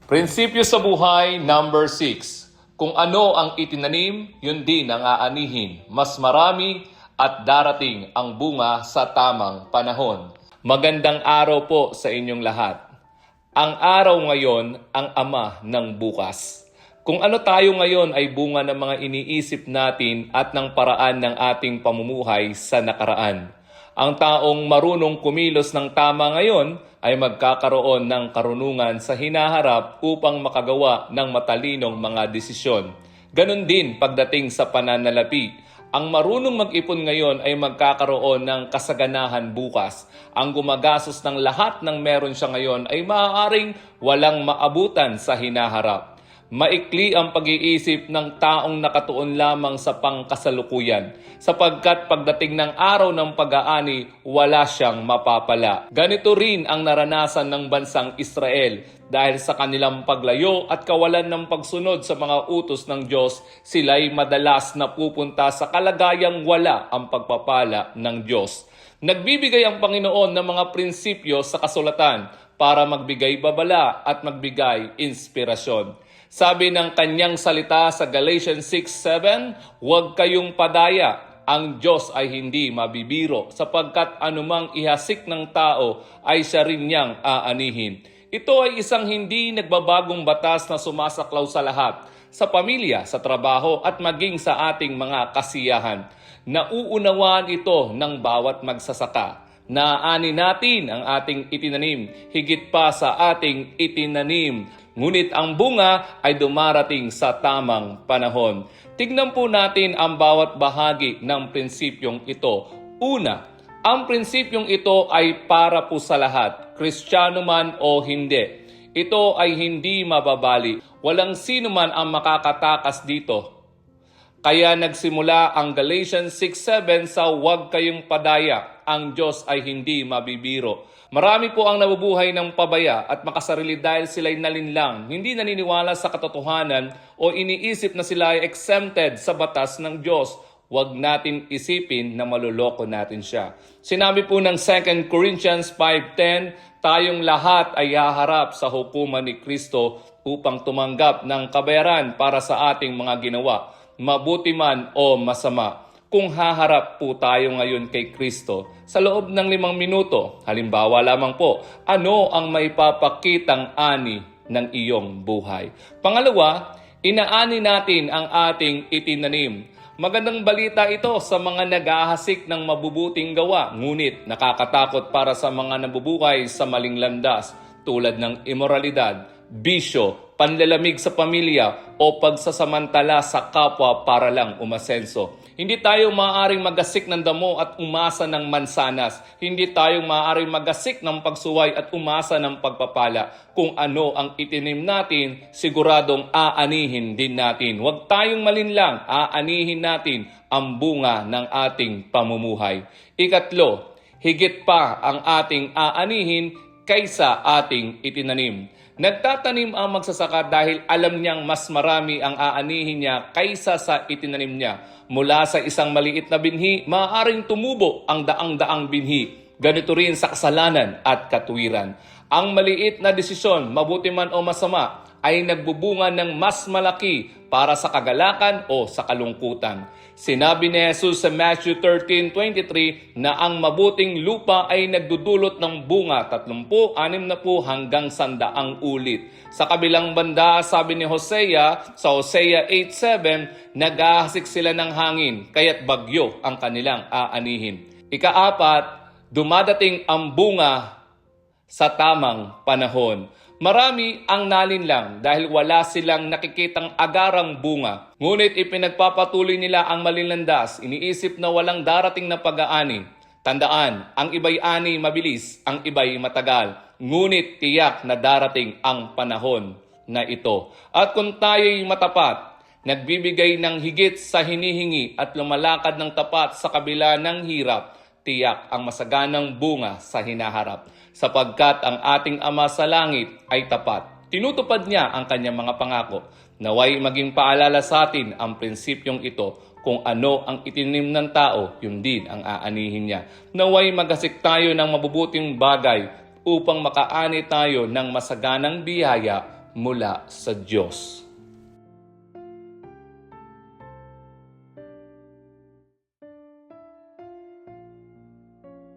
Prinsipyo sa buhay number 6. Kung ano ang itinanim, yun din ang aanihin. Mas marami at darating ang bunga sa tamang panahon. Magandang araw po sa inyong lahat. Ang araw ngayon ang ama ng bukas. Kung ano tayo ngayon ay bunga ng mga iniisip natin at ng paraan ng ating pamumuhay sa nakaraan. Ang taong marunong kumilos ng tama ngayon ay magkakaroon ng karunungan sa hinaharap upang makagawa ng matalinong mga desisyon. Ganon din pagdating sa pananalapi. Ang marunong mag-ipon ngayon ay magkakaroon ng kasaganahan bukas. Ang gumagastos ng lahat ng meron siya ngayon ay maaaring walang maabutan sa hinaharap. Maikli ang pag-iisip ng taong nakatuon lamang sa pangkasalukuyan, sapagkat pagdating ng araw ng pag-aani, wala siyang mapapala. Ganito rin ang naranasan ng bansang Israel. Dahil sa kanilang paglayo at kawalan ng pagsunod sa mga utos ng Diyos, sila'y madalas napupunta sa kalagayang wala ang pagpapala ng Diyos. Nagbibigay ang Panginoon ng mga prinsipyo sa kasulatan para magbigay babala at magbigay inspirasyon. Sabi ng kanyang salita sa Galatians 6:7, huwag kayong padaya, ang Diyos ay hindi mabibiro, sapagkat anumang ihasik ng tao ay siya rin niyang aanihin. Ito ay isang hindi nagbabagong batas na sumasaklaw sa lahat, sa pamilya, sa trabaho at maging sa ating mga kasiyahan. Nauunawaan ito ng bawat magsasaka. Naaani natin ang ating itinanim, higit pa sa ating itinanim. Ngunit ang bunga ay dumarating sa tamang panahon. Tignan po natin ang bawat bahagi ng prinsipyong ito. Una, ang prinsipyong ito ay para po sa lahat, Kristiyano man o hindi. Ito ay hindi mababali. Walang sino man ang makakatakas dito. Kaya nagsimula ang Galatians 6:7 sa huwag kayong padaya, ang Diyos ay hindi mabibiro. Marami po ang nabubuhay ng pabaya at makasarili dahil sila'y nalinlang, hindi naniniwala sa katotohanan o iniisip na sila ay exempted sa batas ng Diyos. Huwag natin isipin na maluloko natin siya. Sinabi po ng 2 Corinthians 5:10, tayong lahat ay haharap sa hukuman ni Kristo upang tumanggap ng kabayaran para sa ating mga ginawa, mabuti man o masama. Kung haharap po tayo ngayon kay Kristo, sa loob ng 5 minuto, halimbawa lamang po, ano ang maipapakitang ani ng iyong buhay? Pangalawa, inaani natin ang ating itinanim. Magandang balita ito sa mga naghahasik ng mabubuting gawa, ngunit nakakatakot para sa mga nabubuhay sa maling landas tulad ng imoralidad, bisyo, panlalamig sa pamilya o pagsasamantala sa kapwa para lang umasenso. Hindi tayo maaaring magasik ng damo at umasa ng mansanas. Hindi tayo maaaring magasik ng pagsuway at umasa ng pagpapala. Kung ano ang itinim natin, siguradong aanihin din natin. Huwag tayong malinlang, aanihin natin ang bunga ng ating pamumuhay. Ikatlo, higit pa ang ating aanihin kaysa ating itinanim. Nagtatanim ang magsasaka dahil alam niyang mas marami ang aanihin niya kaysa sa itinanim niya. Mula sa isang maliit na binhi, maaaring tumubo ang daang-daang binhi. Ganito rin sa kasalanan at katuwiran. Ang maliit na desisyon, mabuti man o masama, ay nagbubunga ng mas malaki para sa kagalakan o sa kalungkutan. Sinabi ni Jesus sa Matthew 13:23 na ang mabuting lupa ay nagdudulot ng bunga 30, 60 hanggang 100 ulit. Sa kabilang banda, sabi ni Hosea sa Hosea 8:7, nag-ahasik sila ng hangin, kaya't bagyo ang kanilang aanihin. Ikaapat, dumadating ang bunga sa tamang panahon. Marami ang nalinlang dahil wala silang nakikitang agarang bunga. Ngunit ipinagpapatuloy nila ang malinlandas, iniisip na walang darating na pag-aani. Tandaan, ang iba'y ani mabilis, ang iba'y matagal. Ngunit tiyak na darating ang panahon na ito. At kung tayo'y matapat, nagbibigay ng higit sa hinihingi at lumalakad ng tapat sa kabila ng hirap, tiyak ang masaganang bunga sa hinaharap. Sapagkat ang ating Ama sa langit ay tapat. Tinutupad niya ang kanyang mga pangako. Naway maging paalala sa atin ang prinsipyong ito. Kung ano ang itinim ng tao, yun din ang aanihin niya. Naway magasik tayo ng mabubuting bagay upang makaani tayo ng masaganang biyaya mula sa Diyos.